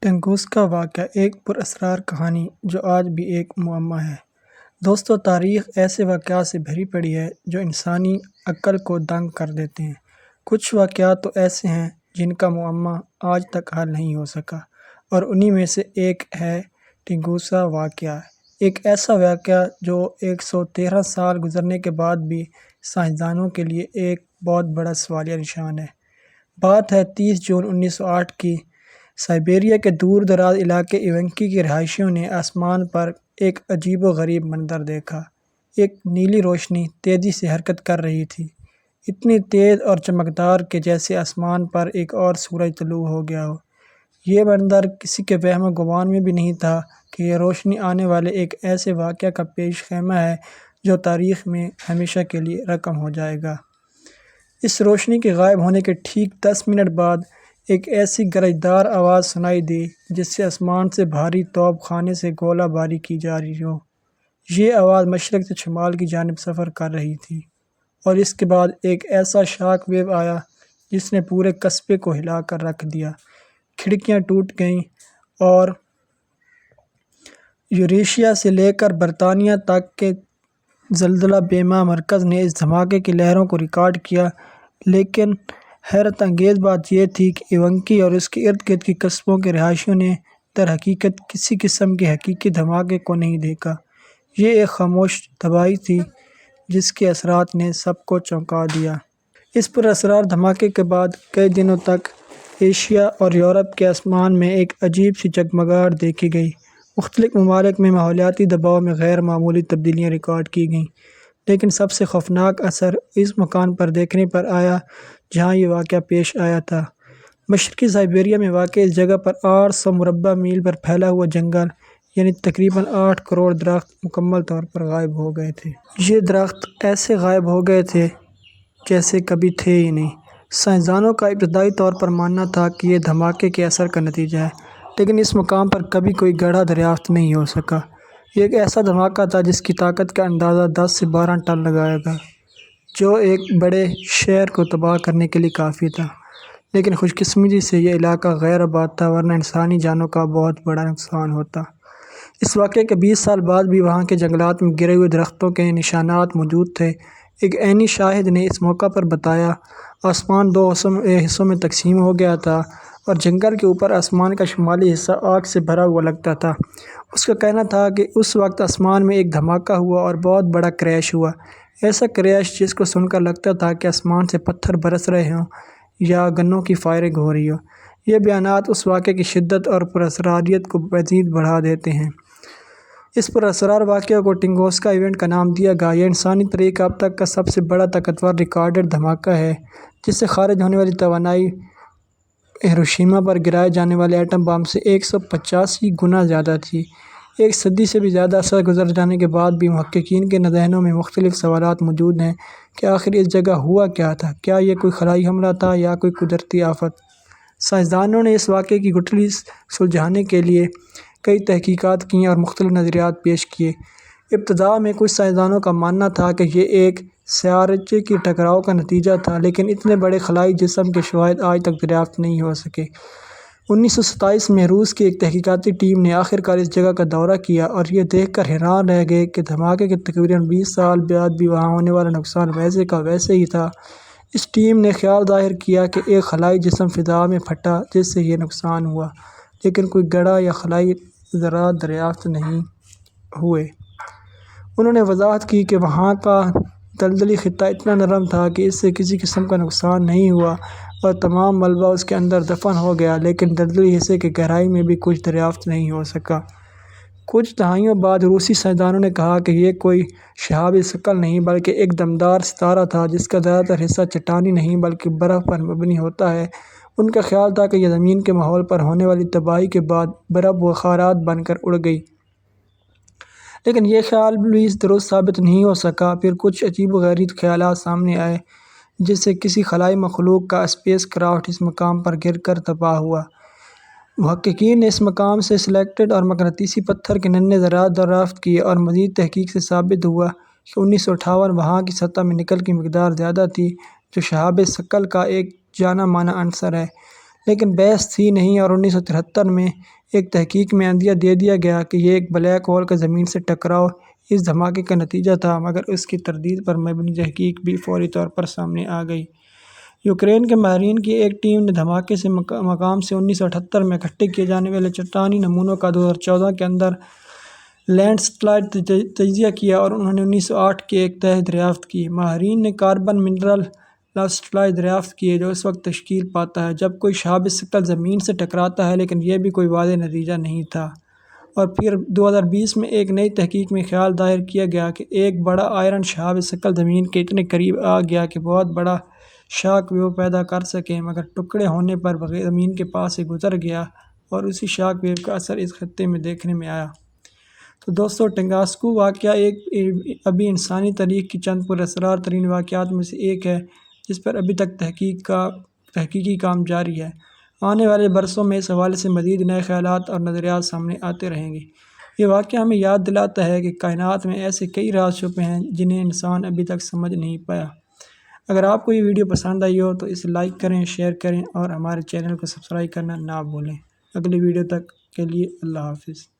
ٹنگوسکا واقعہ ایک پراسرار کہانی جو آج بھی ایک معمہ ہے۔ دوستو، تاریخ ایسے واقعات سے بھری پڑی ہے جو انسانی عقل کو دنگ کر دیتے ہیں۔ کچھ واقعات تو ایسے ہیں جن کا معمہ آج تک حل نہیں ہو سکا، اور انہی میں سے ایک ہے ٹنگوسکا واقعہ۔ ایک ایسا واقعہ جو 113 سال گزرنے کے بعد بھی سائنسدانوں کے لیے ایک بہت بڑا سوالیہ نشان ہے۔ بات ہے 30 جون 1908 کی۔ سائبیریا کے دور دراز علاقے ایونکی کے رہائشیوں نے آسمان پر ایک عجیب و غریب منظر دیکھا۔ ایک نیلی روشنی تیزی سے حرکت کر رہی تھی، اتنی تیز اور چمکدار کہ جیسے آسمان پر ایک اور سورج طلوع ہو گیا ہو۔ یہ منظر کسی کے وہم و گمان میں بھی نہیں تھا کہ یہ روشنی آنے والے ایک ایسے واقعہ کا پیش خیمہ ہے جو تاریخ میں ہمیشہ کے لیے رقم ہو جائے گا۔ اس روشنی کے غائب ہونے کے ٹھیک 10 منٹ بعد ایک ایسی گرجدار آواز سنائی دی جس سے آسمان سے بھاری توپ خانے سے گولہ باری کی جا رہی ہو۔ یہ آواز مشرق سے شمال کی جانب سفر کر رہی تھی، اور اس کے بعد ایک ایسا شاک ویو آیا جس نے پورے قصبے کو ہلا کر رکھ دیا۔ کھڑکیاں ٹوٹ گئیں اور یوریشیا سے لے کر برطانیہ تک کے زلزلہ پیما مرکز نے اس دھماکے کی لہروں کو ریکارڈ کیا، لیکن حیرت انگیز بات یہ تھی کہ ایونکی اور اس کے ارد گرد کے قصبوں کے رہائشیوں نے در حقیقت کسی قسم کے حقیقی دھماکے کو نہیں دیکھا۔ یہ ایک خاموش تباہی تھی جس کے اثرات نے سب کو چونکا دیا۔ اس پراسرار دھماکے کے بعد کئی دنوں تک ایشیا اور یورپ کے آسمان میں ایک عجیب سی جگمگاہٹ دیکھی گئی۔ مختلف ممالک میں ماحولیاتی دباؤ میں غیر معمولی تبدیلیاں ریکارڈ کی گئیں، لیکن سب سے خوفناک اثر اس مکان پر دیکھنے پر آیا جہاں یہ واقعہ پیش آیا تھا۔ مشرقی سائبیریا میں واقع اس جگہ پر 800 مربع میل پر پھیلا ہوا جنگل، یعنی تقریباً 8 کروڑ درخت مکمل طور پر غائب ہو گئے تھے۔ یہ درخت ایسے غائب ہو گئے تھے جیسے کبھی تھے ہی نہیں۔ سائنسدانوں کا ابتدائی طور پر ماننا تھا کہ یہ دھماکے کے اثر کا نتیجہ ہے، لیکن اس مقام پر کبھی کوئی گڑھا دریافت نہیں ہو سکا۔ یہ ایک ایسا دھماکہ تھا جس کی طاقت کا اندازہ 10 سے 12 ٹن لگایا گیا، جو ایک بڑے شہر کو تباہ کرنے کے لیے کافی تھا۔ لیکن خوش قسمتی سے یہ علاقہ غیر آباد تھا، ورنہ انسانی جانوں کا بہت بڑا نقصان ہوتا۔ اس واقعے کے 20 سال بعد بھی وہاں کے جنگلات میں گرے ہوئے درختوں کے نشانات موجود تھے۔ ایک عینی شاہد نے اس موقع پر بتایا، آسمان 2 حصوں میں تقسیم ہو گیا تھا اور جنگل کے اوپر آسمان کا شمالی حصہ آگ سے بھرا ہوا لگتا تھا۔ اس کا کہنا تھا کہ اس وقت آسمان میں ایک دھماکہ ہوا اور بہت بڑا کریش ہوا، ایسا کریش جس کو سن کر لگتا تھا کہ آسمان سے پتھر برس رہے ہوں یا گنوں کی فائرنگ ہو رہی ہو۔ یہ بیانات اس واقعے کی شدت اور پراسراریت کو مزید بڑھا دیتے ہیں۔ اس پراسرار واقعے کو ٹنگوسکا ایونٹ کا نام دیا گیا۔ یہ انسانی تاریخ کا اب تک کا سب سے بڑا طاقتور ریکارڈڈ دھماکہ ہے، جس سے خارج ہونے والی توانائی ہیروشیما پر گرائے جانے والے ایٹم بم سے 185 گنا زیادہ تھی۔ ایک صدی سے بھی زیادہ عرصہ گزر جانے کے بعد بھی محققین کے ذہنوں میں مختلف سوالات موجود ہیں کہ آخر اس جگہ ہوا کیا تھا۔ کیا یہ کوئی خلائی حملہ تھا یا کوئی قدرتی آفت؟ سائنسدانوں نے اس واقعے کی گٹھلی سلجھانے کے لیے کئی تحقیقات کیں اور مختلف نظریات پیش کیے۔ ابتدا میں کچھ سائنسدانوں کا ماننا تھا کہ یہ ایک سیارچے کے ٹکراؤ کا نتیجہ تھا، لیکن اتنے بڑے خلائی جسم کے شواہد آج تک دریافت نہیں ہو سکے۔ 1927 میں روس کی ایک تحقیقاتی ٹیم نے آخرکار اس جگہ کا دورہ کیا اور یہ دیکھ کر حیران رہ گئے کہ دھماکے کے تقریباً 20 سال بعد بھی وہاں ہونے والا نقصان ویسے کا ویسے ہی تھا۔ اس ٹیم نے خیال ظاہر کیا کہ ایک خلائی جسم فضا میں پھٹا جس سے یہ نقصان ہوا، لیکن کوئی گڑھا یا خلائی ذرات دریافت نہیں ہوئے۔ انہوں نے وضاحت کی کہ وہاں کا دلدلی خطہ اتنا نرم تھا کہ اس سے کسی قسم کا نقصان نہیں ہوا اور تمام ملبہ اس کے اندر دفن ہو گیا، لیکن دلدلی حصے کی گہرائی میں بھی کچھ دریافت نہیں ہو سکا۔ کچھ دہائیوں بعد روسی سائنسدانوں نے کہا کہ یہ کوئی شہاب ثقل نہیں بلکہ ایک دمدار ستارہ تھا جس کا زیادہ تر حصہ چٹانی نہیں بلکہ برف پر مبنی ہوتا ہے۔ ان کا خیال تھا کہ یہ زمین کے ماحول پر ہونے والی تباہی کے بعد برف بخارات بن کر اڑ گئی، لیکن یہ خیال بھی درست ثابت نہیں ہو سکا۔ پھر کچھ عجیب و غریب خیالات سامنے آئے، جس سے کسی خلائی مخلوق کا اسپیس کرافٹ اس مقام پر گر کر تباہ ہوا۔ محققین نے اس مقام سے سلیکٹڈ اور مقناطیسی پتھر کے ننھے ذرات دریافت کیے اور مزید تحقیق سے ثابت ہوا کہ 1958 وہاں کی سطح میں نکل کی مقدار زیادہ تھی، جو شہاب ثقل کا ایک جانا مانا عنصر ہے، لیکن بحث تھی نہیں اور 1973 میں ایک تحقیق میں عندیہ دے دیا گیا کہ یہ ایک بلیک ہول کا زمین سے ٹکراؤ اس دھماکے کا نتیجہ تھا، مگر اس کی تردید پر مبنی تحقیق بھی فوری طور پر سامنے آ گئی۔ یوکرین کے ماہرین کی ایک ٹیم نے دھماکے سے مقام سے 1978 میں اکٹھے کیے جانے والے چٹانی نمونوں کا 2014 کے اندر لینڈ سلائڈ تجزیہ کیا اور انہوں نے 1908 کی ایک تہہ دریافت کی۔ ماہرین نے کاربن منرل لاسٹلائٹ دریافت کیے جو اس وقت تشکیل پاتا ہے جب کوئی شہاب ثقل زمین سے ٹکراتا ہے، لیکن یہ بھی کوئی واضح نتیجہ نہیں تھا۔ اور پھر 2020 میں ایک نئی تحقیق میں خیال ظاہر کیا گیا کہ ایک بڑا آئرن شہاب ثقل زمین کے اتنے قریب آ گیا کہ بہت بڑا شاک ویو پیدا کر سکے، مگر ٹکڑے ہونے پر زمین کے پاس سے گزر گیا اور اسی شاک ویو کا اثر اس خطے میں دیکھنے میں آیا۔ تو دوستو، ٹنگاسکو واقعہ ایک ابھی انسانی تاریخ کی چند پراسرار ترین واقعات میں سے ایک ہے جس پر ابھی تک تحقیقی کام جاری ہے۔ آنے والے برسوں میں اس حوالے سے مزید نئے خیالات اور نظریات سامنے آتے رہیں گے۔ یہ واقعہ ہمیں یاد دلاتا ہے کہ کائنات میں ایسے کئی راز چھپے ہیں جنہیں انسان ابھی تک سمجھ نہیں پایا۔ اگر آپ کو یہ ویڈیو پسند آئی ہو تو اسے لائک کریں، شیئر کریں اور ہمارے چینل کو سبسکرائب کرنا نہ بھولیں۔ اگلی ویڈیو تک کے لیے اللہ حافظ۔